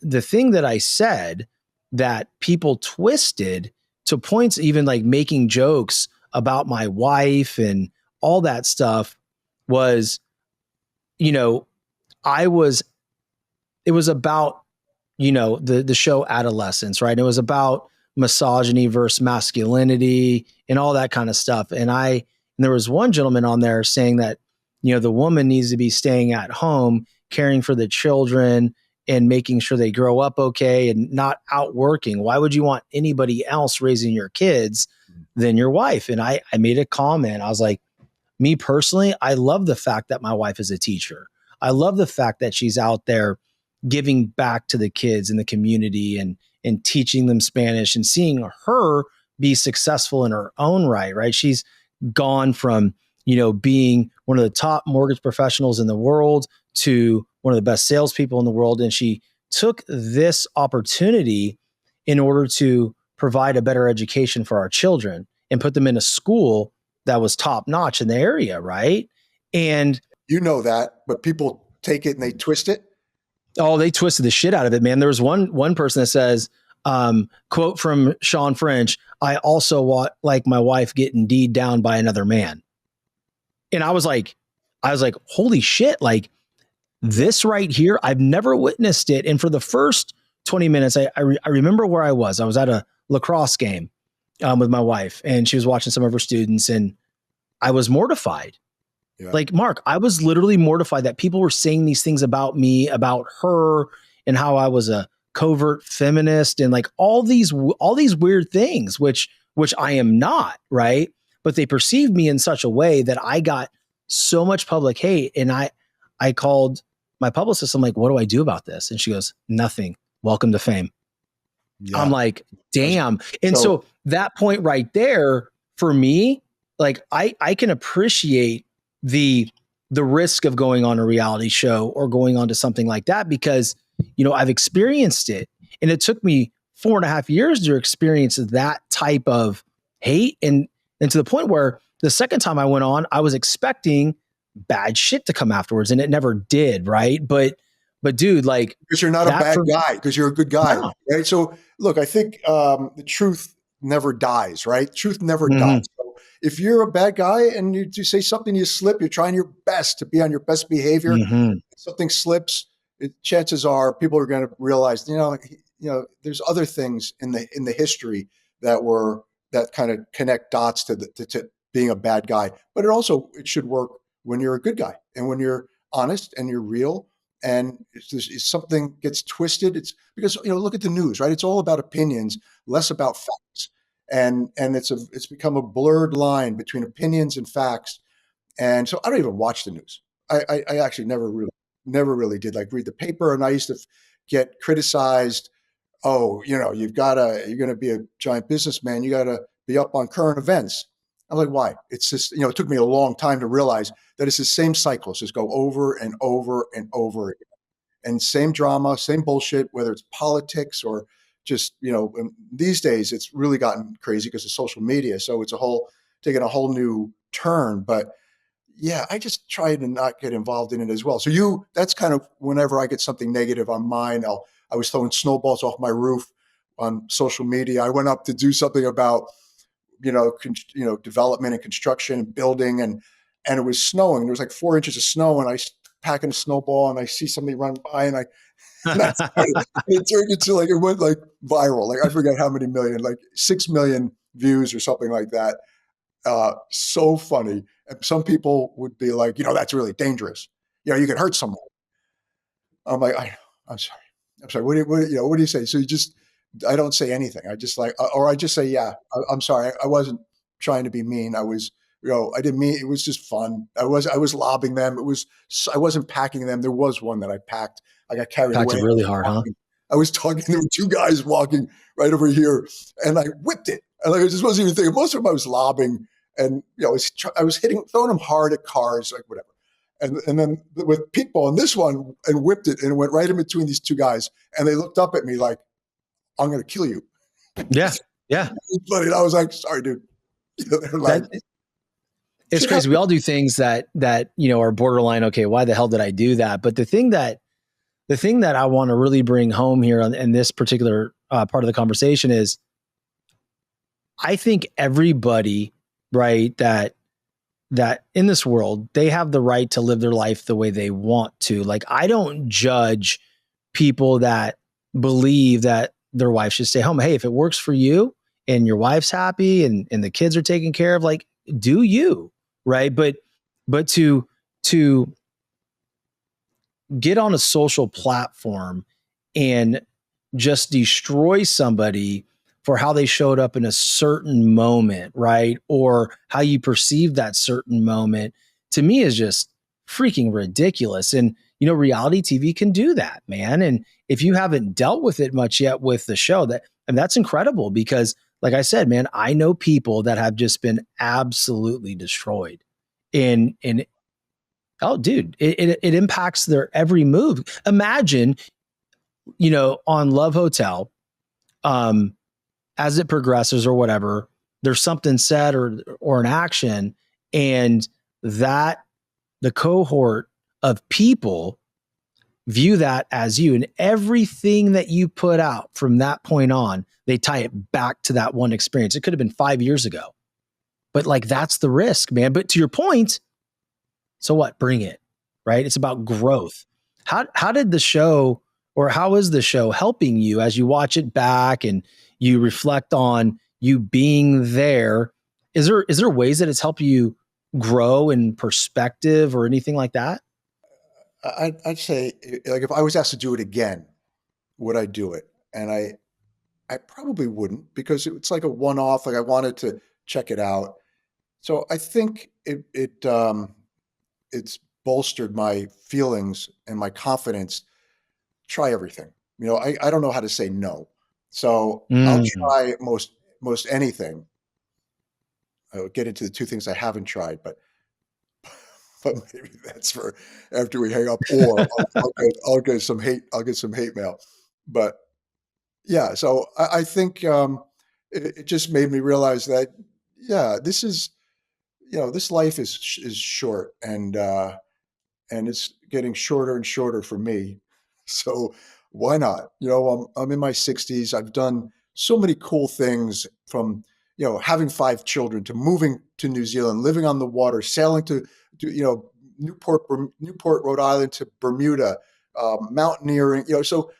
the thing that I said that people twisted to points, even like making jokes about my wife and all that stuff was, you know, it was about, the show Adolescence, right? It was about misogyny versus masculinity and all that kind of stuff. And there was one gentleman on there saying that, the woman needs to be staying at home, caring for the children and making sure they grow up okay and not out working. Why would you want anybody else raising your kids than your wife? And I made a comment. I was like, me personally, I love the fact that my wife is a teacher. I love the fact that she's out there giving back to the kids in the community and teaching them Spanish and seeing her be successful in her own right, right? She's gone from, being one of the top mortgage professionals in the world to one of the best salespeople in the world. And she took this opportunity in order to provide a better education for our children and put them in a school that was top notch in the area. Right. And that, but people take it and they twist it. Oh, they twisted the shit out of it, man. There was one person that says, quote from Shawn French, "I also like my wife getting D'd down by another man." And I was like, holy shit. Like this right here, I've never witnessed it. And for the first 20 minutes, I remember where I was. I was at a lacrosse game with my wife, and she was watching some of her students, and I was mortified. Yeah. Like, Mark, I was literally mortified that people were saying these things about me, about her, and how I was a covert feminist and like all these weird things, which I am not, right? But they perceived me in such a way that I got so much public hate. And I called my publicist. I'm like, what do I do about this? And she goes, nothing. Welcome to fame. Yeah. I'm like, damn. And so that point right there for me, like I can appreciate the risk of going on a reality show or going on to something like that because, I've experienced it, and it took me 4.5 years to experience that type of hate. And to the point where the second time I went on, I was expecting bad shit to come afterwards, and it never did. Right. But dude, like, because you're not a bad guy, because you're a good guy. No. Right. So look, I think the truth never dies, right? Truth never dies. So if you're a bad guy and you say something, you slip, you're trying your best to be on your best behavior. Something slips, chances are people are going to realize, there's other things in the history that kind of connect dots to being a bad guy. But it should work when you're a good guy and when you're honest and you're real. And if something gets twisted, it's because, look at the news, right? It's all about opinions, less about facts. And it's become a blurred line between opinions and facts. And so I don't even watch the news. I actually never really did, like, read the paper. And I used to get criticized. Oh, you're going to be a giant businessman. You got to be up on current events. I'm like, why? It's just, it took me a long time to realize that it's the same cycles, just go over and over and over again. And same drama, same bullshit, whether it's politics or just, these days it's really gotten crazy because of social media. So it's taking a whole new turn. But yeah, I just try to not get involved in it as well. So that's kind of whenever I get something negative on mine, I was throwing snowballs off my roof on social media. I went up to do something about, development and construction and building, and it was snowing. There was like 4 inches of snow, and I packing a snowball, and I see somebody run by, and it turned into it went like viral. Like I forget how many million, like 6 million views or something like that. So funny. And some people would be like, that's really dangerous. You can hurt someone. I'm like, I'm sorry. What do you say? So I don't say anything. I just I just say, yeah, I'm sorry. I wasn't trying to be mean. I was, I didn't mean, it was just fun. I was lobbing them. I wasn't packing them. There was one that I packed. I got carried away. Packed it really hard, huh? I was talking, there were 2 guys walking right over here, and I whipped it. And I just wasn't even thinking. Most of them I was lobbing, and I was throwing them hard at cars, like whatever. And then with Peekball and this one, and whipped it, and it went right in between these 2 guys, and they looked up at me like, I'm going to kill you. Yeah. Yeah. But I was like, sorry, dude. They're like, it's crazy. We all do things that are borderline. Okay, why the hell did I do that? But the thing that the thing that I want to really bring home here in this particular part of the conversation is, I think everybody, right, that in this world, they have the right to live their life the way they want to. Like, I don't judge people that believe that their wife should stay home. Hey, if it works for you and your wife's happy and the kids are taken care of, like, do you, right? But to get on a social platform and just destroy somebody for how they showed up in a certain moment, right? Or how you perceive that certain moment, to me is just freaking ridiculous. And, reality TV can do that, man. And if you haven't dealt with it much yet with the show, and that's incredible, because like I said, man, I know people that have just been absolutely destroyed. And oh, dude, it impacts their every move. Imagine, on Love Hotel, um, as it progresses or whatever, there's something said or an action, and that the cohort of people view that as you, and everything that you put out from that point on, they tie it back to that one experience. It could have been 5 years ago, but like, that's the risk, man. But to your point, so what? Bring it, right? It's about growth. How did the show, or how is the show helping you as you watch it back and you reflect on you being there? Is there ways that it's helped you grow in perspective or anything like that? I'd say, like, if I was asked to do it again, would I do it? And I probably wouldn't, because it's like a one-off. Like, I wanted to check it out. So I think it's bolstered my feelings and my confidence. Try everything. I don't know how to say no. So I'll Mm. try most anything. I'll get into the two things I haven't tried, but maybe that's for after we hang up, or I'll get some hate. I'll get some hate mail. But yeah, so I think it just made me realize that, yeah, this life is short, and it's getting shorter and shorter for me. So why not? I'm in my 60s. I've done so many cool things, from having 5 children, to moving to New Zealand, living on the water, sailing to Newport, Rhode Island, to Bermuda, mountaineering. So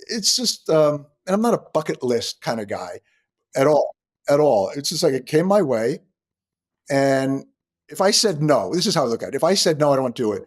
it's just, and I'm not a bucket list kind of guy at all, at all. It's just like, it came my way, and if I said no, this is how I look at it. If I said no, I don't want to do it.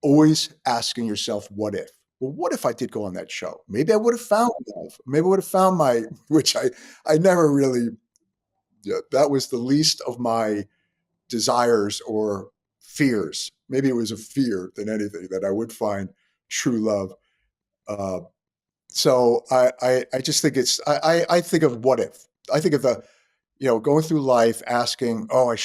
Always asking yourself, what if? Well, what if I did go on that show? Maybe I would have found love. Maybe I would have found which I never really, that was the least of my desires or fears. Maybe it was a fear than anything, that I would find true love. Uh, so I just think I think of what if. I think of going through life asking, oh,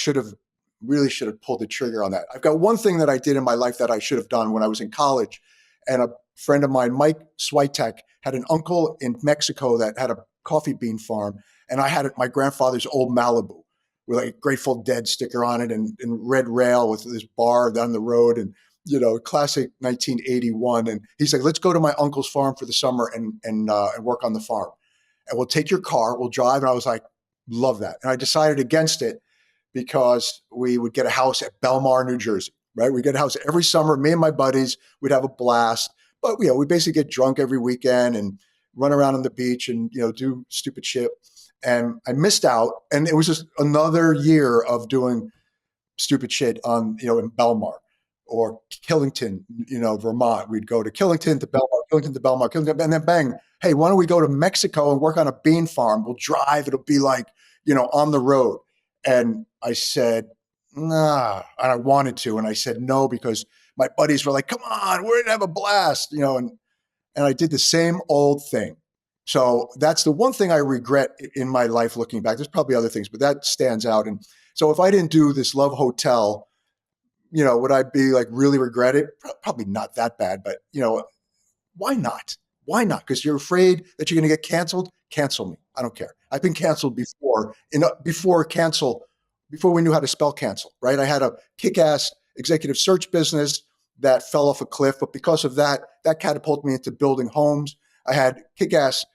really should have pulled the trigger on that. I've got one thing that I did in my life that I should have done when I was in college. And a friend of mine, Mike Switek, had an uncle in Mexico that had a coffee bean farm. And I had my grandfather's old Malibu with like a Grateful Dead sticker on it, and red rail with this bar down the road, and classic 1981. And he's like, let's go to my uncle's farm for the summer and work on the farm. And we'll take your car, we'll drive. And I was like, love that. And I decided against it, because we would get a house at Belmar, New Jersey, right? We get a house every summer. Me and my buddies, we'd have a blast. But we basically get drunk every weekend and run around on the beach and do stupid shit. And I missed out, and it was just another year of doing stupid shit in Belmar or Killington, Vermont. We'd go to Killington to Belmar, Killington to Belmar, Killington, and then bang, hey, why don't we go to Mexico and work on a bean farm? We'll drive. It'll be like on the road. And I said, nah, and I wanted to. And I said no, because my buddies were like, come on, we're going to have a blast, and I did the same old thing. So that's the one thing I regret in my life looking back. There's probably other things, but that stands out. And so if I didn't do this Love Hotel, would I be like really regret it? Probably not that bad, but why not? Why not? Because you're afraid that you're going to get canceled. Cancel me. I don't care. I've been canceled before. Before we knew how to spell cancel, right? I had a kick-ass executive search business that fell off a cliff. But because of that, that catapulted me into building homes. I had kick-ass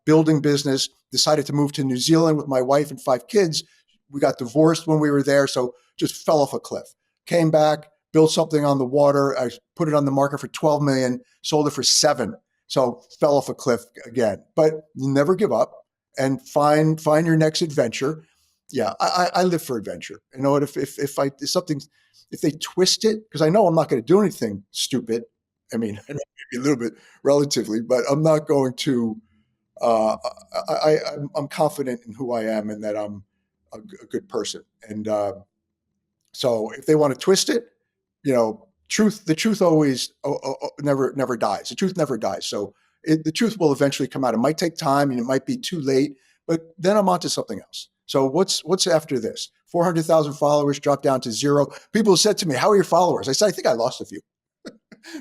building business, decided to move to New Zealand with my wife and 5 kids. We got divorced when we were there, so just fell off a cliff. Came back, built something on the water. I put it on the market for 12 million, sold it for 7. So fell off a cliff again. But you never give up and find your next adventure. Yeah, I live for adventure. You know what? If they twist it, because I know I'm not going to do anything stupid. I mean, maybe a little bit relatively, but I'm not going to. I'm confident in who I am and that I'm a good person. And so if they want to twist it, you know, the truth always never dies. The truth never dies. So the truth will eventually come out. It might take time and it might be too late, but then I'm onto something else. So what's after this? 400,000 followers dropped down to 0. People said to me, "How are your followers?" I said, "I think I lost a few."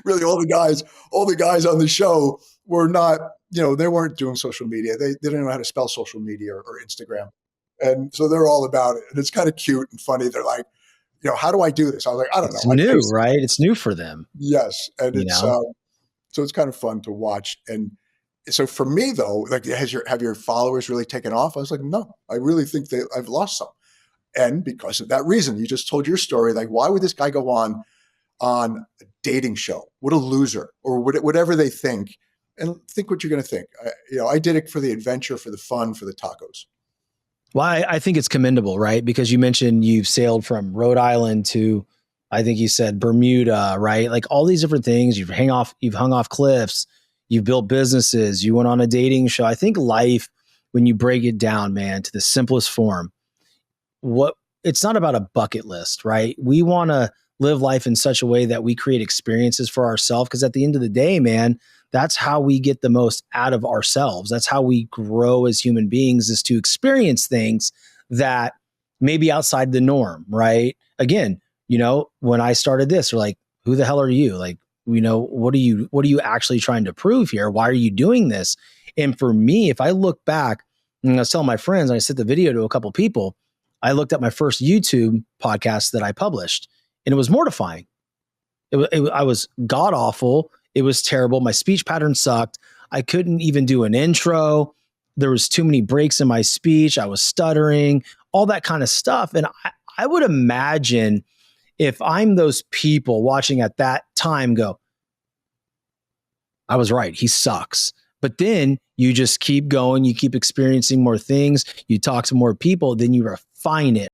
Really, all the guys on the show were not, you know, they weren't doing social media. They didn't know how to spell social media or Instagram. And so they're all about it. And it's kind of cute and funny. They're like, you know, how do I do this? I was like, I don't It's know. new, right? It's new for them. Yes. And You it's, know? so it's kind of fun to watch. And so for me though, like, have your followers really taken off? I was like, no, I really think that I've lost some. And because of that reason, you just told your story. Like, why would this guy go on a dating show? What a loser, or whatever they think, and think what you're going to think. I did it for the adventure, for the fun, for the tacos. Well, I think it's commendable, right? Because you mentioned you've sailed from Rhode Island to, I think you said Bermuda, right? Like all these different things. You've hung off cliffs, you've built businesses, you went on a dating show. I think life, when you break it down, man, to the simplest form, it's not about a bucket list, right? We want to live life in such a way that we create experiences for ourselves. Because at the end of the day, man, that's how we get the most out of ourselves. That's how we grow as human beings, is to experience things that may be outside the norm, right? Again, you know, when I started this, they're like, who the hell are you? Like, you know, what are you actually trying to prove here? Why are you doing this? And for me, if I look back, and I was telling my friends, and I sent the video to a couple people, I looked at my first YouTube podcast that I published, and it was mortifying. I was god awful. It was terrible. My speech pattern sucked. I couldn't even do an intro. There was too many breaks in my speech. I was stuttering, all that kind of stuff. And I would imagine if I'm those people watching at that time go, I was right, he sucks. But then you just keep going, you keep experiencing more things, you talk to more people, then you refine it.